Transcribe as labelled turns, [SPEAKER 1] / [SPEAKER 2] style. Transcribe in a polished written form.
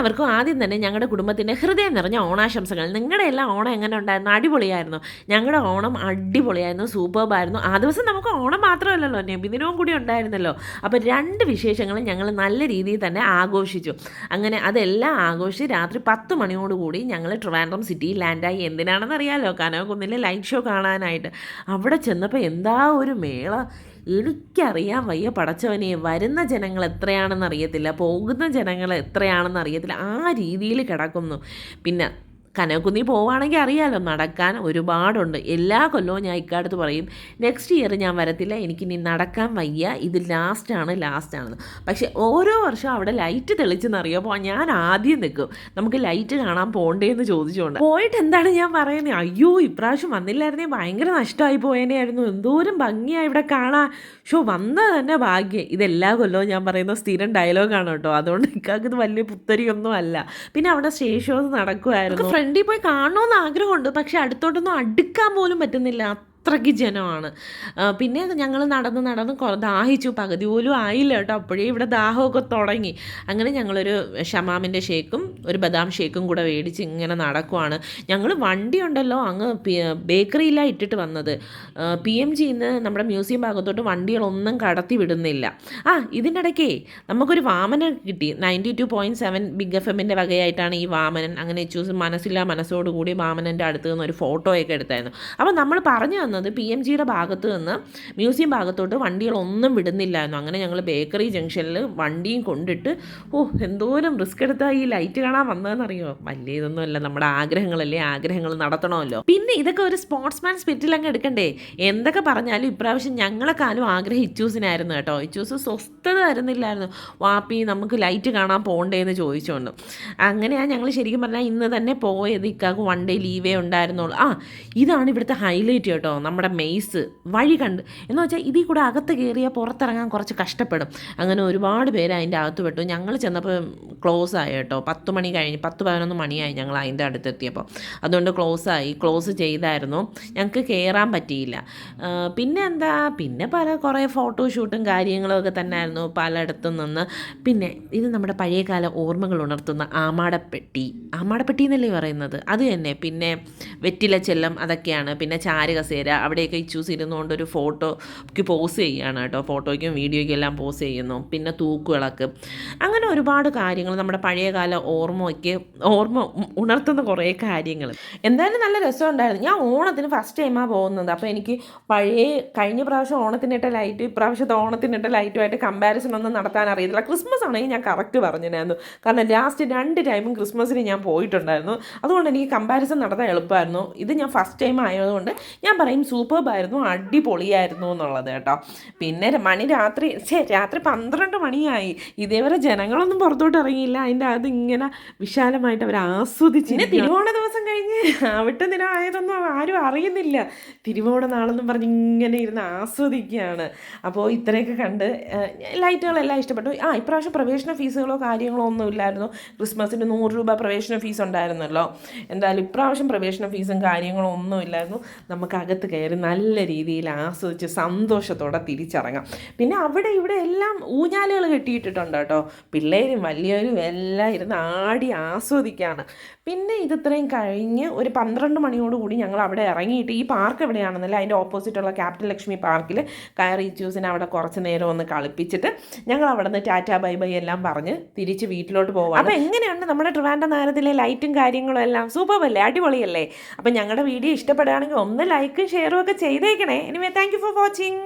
[SPEAKER 1] എല്ലാവർക്കും ആദ്യം തന്നെ ഞങ്ങളുടെ കുടുംബത്തിൻ്റെ ഹൃദയം നിറഞ്ഞ ഓണാശംസകൾ. നിങ്ങളുടെ എല്ലാം ഓണം എങ്ങനെ ഉണ്ടായിരുന്നു? അടിപൊളിയായിരുന്നു. ഞങ്ങളുടെ ഓണം അടിപൊളിയായിരുന്നു, സൂപ്പർബായിരുന്നു. ആ ദിവസം നമുക്ക് ഓണം മാത്രമല്ലല്ലോ, നബിദിനവും കൂടി ഉണ്ടായിരുന്നല്ലോ. അപ്പോൾ 2 വിശേഷങ്ങളും ഞങ്ങൾ നല്ല രീതിയിൽ തന്നെ ആഘോഷിച്ചു. അങ്ങനെ അതെല്ലാം ആഘോഷിച്ച് രാത്രി 10 മണിയോടുകൂടി ഞങ്ങൾ ട്രിവാൻഡ്രം സിറ്റിയിൽ ലാൻഡായി. എന്തിനാണെന്ന് അറിയാമല്ലോ, കനകക്കുന്നിലെ ലൈറ്റ് ഷോ കാണാനായിട്ട്. അവിടെ ചെന്നപ്പോൾ എന്താ ഒരു മേള! എനിക്കറിയാൻ വയ്യ പടച്ചവനെ. വരുന്ന ജനങ്ങൾ എത്രയാണെന്ന് അറിയത്തില്ല, പോകുന്ന ജനങ്ങൾ എത്രയാണെന്ന് അറിയത്തില്ല, ആ രീതിയിൽ കിടക്കുന്നു. പിന്നെ കനകക്കുന്നിൽ പോവുകയാണെങ്കിൽ അറിയാമല്ലോ, നടക്കാൻ ഒരുപാടുണ്ട്. എല്ലാ കൊല്ലവും ഞാൻ ഇക്കാലത്ത് പറയും നെക്സ്റ്റ് ഇയർ ഞാൻ വരത്തില്ല, എനിക്കിനി നടക്കാൻ വയ്യ, ഇത് ലാസ്റ്റാണെന്ന്. പക്ഷേ ഓരോ വർഷം അവിടെ ലൈറ്റ് തെളിച്ചെന്നറിയുമ്പോൾ ഞാൻ ആദ്യം നിൽക്കും, നമുക്ക് ലൈറ്റ് കാണാൻ പോകണ്ടേന്ന് ചോദിച്ചുകൊണ്ട്. പോയിട്ട് എന്താണ് ഞാൻ പറയുന്നത്, അയ്യോ ഇപ്രാവശ്യം വന്നില്ലായിരുന്നേ ഭയങ്കര നഷ്ടമായി പോയേനെയായിരുന്നു, എന്തോരം ഭംഗിയായി ഇവിടെ കാണാൻ. വന്നത് തന്നെ ഭാഗ്യം. ഇതെല്ലാ കൊല്ലവും ഞാൻ പറയുന്ന സ്ഥിരം ഡയലോഗാണ് കേട്ടോ. അതുകൊണ്ട് ഇക്കാൾക്ക് ഇത് വലിയ പുത്തരിയൊന്നും അല്ല. പിന്നെ അവിടെ സ്റ്റേജ് ഷോസ് നടക്കുമായിരുന്നു. ഫ്രണ്ടിൽ പോയി കാണണമെന്ന് ആഗ്രഹമുണ്ട്, പക്ഷെ അടുത്തോട്ടൊന്നും അടുക്കാൻ പോലും പറ്റുന്നില്ല, അത്രയ്ക്ക് ജനമാണ്. പിന്നെ ഞങ്ങൾ നടന്ന് ദാഹിച്ചു, പകുതി പോലും ആയില്ല കേട്ടോ, അപ്പോഴേ ഇവിടെ ദാഹമൊക്കെ തുടങ്ങി. അങ്ങനെ ഞങ്ങളൊരു ഷമാമിൻ്റെ ഷേക്കും ഒരു ബദാം ഷേക്കും കൂടെ മേടിച്ച് ഇങ്ങനെ നടക്കുവാണ്. ഞങ്ങൾ വണ്ടി ഉണ്ടല്ലോ അങ്ങ് ബേക്കറിയിലാണ് ഇട്ടിട്ട് വന്നത്. PMGന്ന് നമ്മുടെ മ്യൂസിയം ഭാഗത്തോട്ട് വണ്ടികളൊന്നും കടത്തി വിടുന്നില്ല. ഇതിൻ്റെ ഇടയ്ക്കേ നമുക്കൊരു വാമനൻ കിട്ടി. 92.7 ബിഗ് FM വകയായിട്ടാണ് ഈ വാമനൻ. അങ്ങനെ മനസ്സോടുകൂടി വാമനൻ്റെ അടുത്ത് നിന്ന് ഒരു ഫോട്ടോയൊക്കെ എടുത്തായിരുന്നു. അപ്പോൾ നമ്മൾ പറഞ്ഞു PMGയുടെ ഭാഗത്ത് നിന്ന് മ്യൂസിയം ഭാഗത്തോട്ട് വണ്ടികളൊന്നും വിടുന്നില്ലായിരുന്നു. അങ്ങനെ ഞങ്ങൾ ബേക്കറി ജംഗ്ഷനിൽ വണ്ടിയും കൊണ്ടിട്ട് എന്തോരം റിസ്ക് എടുത്താൽ ഈ ലൈറ്റ് കാണാൻ വന്നതെന്നറിയോ. വലിയ ഇതൊന്നുമല്ല, നമ്മുടെ ആഗ്രഹങ്ങളല്ലേ, ആഗ്രഹങ്ങൾ നടത്തണമല്ലോ. പിന്നെ ഇതൊക്കെ ഒരു സ്പോർട്സ്മാൻ സ്പിരിറ്റിൽ അങ്ങ് എടുക്കണ്ടേ. എന്തൊക്കെ പറഞ്ഞാലും ഇപ്രാവശ്യം ഞങ്ങളെക്കാളും ആഗ്രഹം ഇച്ചൂസിനായിരുന്നു കേട്ടോ. ഇച്ചൂസ് സ്വസ്ഥത തരുന്നില്ലായിരുന്നു, വാപ്പി നമുക്ക് ലൈറ്റ് കാണാൻ പോകണ്ടേന്ന് ചോദിച്ചുകൊണ്ട്. അങ്ങനെയാണ് ഞങ്ങൾ ശരിക്കും പറഞ്ഞാൽ ഇന്ന് തന്നെ പോയത്. ഇക്കാക്ക് 1 ഡേ ലീവേ ഉണ്ടായിരുന്നുള്ളൂ. ഇതാണ് ഇവിടുത്തെ ഹൈലൈറ്റ് കേട്ടോ, നമ്മുടെ മെയ്സ്. വഴി കണ്ട് എന്ന് വെച്ചാൽ ഇതിൽ കൂടെ അകത്ത് കയറിയാൽ പുറത്തിറങ്ങാൻ കുറച്ച് കഷ്ടപ്പെടും. അങ്ങനെ ഒരുപാട് പേര് അതിൻ്റെ അകത്ത് പെട്ടു. ഞങ്ങൾ ചെന്നപ്പോൾ ക്ലോസ് ആയി കേട്ടോ. 10 മണി കഴിഞ്ഞ് 10-11 മണിയായി ഞങ്ങൾ അതിൻ്റെ അടുത്തെത്തിയപ്പോൾ. അതുകൊണ്ട് ക്ലോസ് ചെയ്തായിരുന്നു, ഞങ്ങൾക്ക് കയറാൻ പറ്റിയില്ല. പിന്നെ കുറേ ഫോട്ടോഷൂട്ടും കാര്യങ്ങളൊക്കെ തന്നെ ആയിരുന്നു പലയിടത്തും നിന്ന്. പിന്നെ ഇത് നമ്മുടെ പഴയകാല ഓർമ്മകൾ ഉണർത്തുന്ന ആമാടപ്പെട്ടി എന്നല്ലേ പറയുന്നത്, അത് തന്നെ. പിന്നെ വെറ്റില ചെല്ലം അതൊക്കെയാണ്. പിന്നെ ചാരുകസേര, അവിടെയൊക്കെ ഇച്ചൂസ് ഇരുന്നുകൊണ്ട് ഒരു ഫോട്ടോയ്ക്ക് പോസ് ചെയ്യുകയാണ് കേട്ടോ. ഫോട്ടോയ്ക്കും വീഡിയോയ്ക്കും എല്ലാം പോസ് ചെയ്യുന്നു. പിന്നെ തൂക്കുവിളക്ക്, അങ്ങനെ ഒരുപാട് കാര്യങ്ങൾ നമ്മുടെ പഴയകാല ഓർമ്മ ഉണർത്തുന്ന കുറേ കാര്യങ്ങൾ. എന്തായാലും നല്ല രസമുണ്ടായിരുന്നു. ഞാൻ ഓണത്തിന് ഫസ്റ്റ് ടൈമാണ് പോകുന്നത്. അപ്പോൾ എനിക്ക് കഴിഞ്ഞ പ്രാവശ്യം ഓണത്തിനിട്ട ലൈറ്റ് ഇപ്രാവശ്യത്തെ ഓണത്തിനിട്ട ലൈറ്റുമായിട്ട് കമ്പാരിസൺ ഒന്നും നടത്താൻ അറിയത്തില്ല. ക്രിസ്മസ് ആണെങ്കിൽ ഞാൻ കറക്റ്റ് പറഞ്ഞിരുന്നു, കാരണം ലാസ്റ്റ് 2 ടൈമും ക്രിസ്മസിന് ഞാൻ പോയിട്ടുണ്ടായിരുന്നു. അതുകൊണ്ട് എനിക്ക് കമ്പാരിസൺ നടത്താൻ എളുപ്പമായിരുന്നു. ഇത് ഞാൻ ഫസ്റ്റ് ടൈം ആയതുകൊണ്ട് ഞാൻ പറയും സൂപ്പർബായിരുന്നു, അടിപൊളിയായിരുന്നു എന്നുള്ളത് കേട്ടോ. പിന്നെ രാത്രി 12 മണിയായി, ഇതേവരെ ജനങ്ങളൊന്നും പുറത്തോട്ട് ഇറങ്ങിയില്ല. അതിൻ്റെ അത് ഇങ്ങനെ വിശാലമായിട്ട് അവർ ആസ്വദിച്ച്. പിന്നെ തിരുവോണ ദിവസം കഴിഞ്ഞ് അവിട്ട ദിനം ആയതൊന്നും ആരും അറിയുന്നില്ല. തിരുവോണ നാളെന്നും പറഞ്ഞ് ഇങ്ങനെ ഇരുന്ന് ആസ്വദിക്കുകയാണ്. അപ്പോൾ ഇത്രയൊക്കെ കണ്ട് ലൈറ്റുകളെല്ലാം ഇഷ്ടപ്പെട്ടു. ഇപ്രാവശ്യം പ്രവേശന ഫീസുകളോ കാര്യങ്ങളോ ഒന്നും ഇല്ലായിരുന്നു. ക്രിസ്മസിന് 100 രൂപ പ്രവേശന ഫീസ് ഉണ്ടായിരുന്നല്ലോ. എന്തായാലും ഇപ്രാവശ്യം പ്രവേശന ഫീസും കാര്യങ്ങളോ ഒന്നും ഇല്ലായിരുന്നു. നമുക്ക് അകത്ത് കയറി നല്ല രീതിയിൽ ആസ്വദിച്ച് സന്തോഷത്തോടെ തിരിച്ചിറങ്ങാം. പിന്നെ അവിടെ ഇവിടെ എല്ലാം ഊഞ്ഞാലുകൾ കെട്ടിയിട്ടിട്ടുണ്ട് കേട്ടോ. പിള്ളേരും വലിയവരും എല്ലാം ഇരുന്ന് ആടി ആസ്വദിക്കുകയാണ്. പിന്നെ ഇത്രയും കഴിഞ്ഞ് ഒരു 12 മണിയോടുകൂടി ഞങ്ങൾ അവിടെ ഇറങ്ങിയിട്ട്, ഈ പാർക്ക് എവിടെയാണെന്നല്ല, അതിൻ്റെ ഓപ്പോസിറ്റുള്ള ക്യാപിറ്റൽ ലക്ഷ്മി പാർക്കിൽ കയറി ഇച്ചൂസിനെ അവിടെ കുറച്ച് നേരം ഒന്ന് കളിപ്പിച്ചിട്ട് ഞങ്ങൾ അവിടെ നിന്ന് ടാറ്റാ ബൈ ബൈ എല്ലാം പറഞ്ഞ് തിരിച്ച് വീട്ടിലോട്ട് പോകാം. അപ്പോൾ എങ്ങനെയുണ്ട് നമ്മുടെ ട്രിവാൻഡ്രം നഗരത്തിലെ ലൈറ്റും കാര്യങ്ങളും എല്ലാം? സൂപ്പറല്ലേ, അടിപൊളിയല്ലേ? അപ്പം ഞങ്ങളുടെ വീഡിയോ ഇഷ്ടപ്പെടുകയാണെങ്കിൽ ഒന്ന് ലൈക്കും ഷെയറും ഒക്കെ ചെയ്തേക്കണേ. Anyway thank you for watching.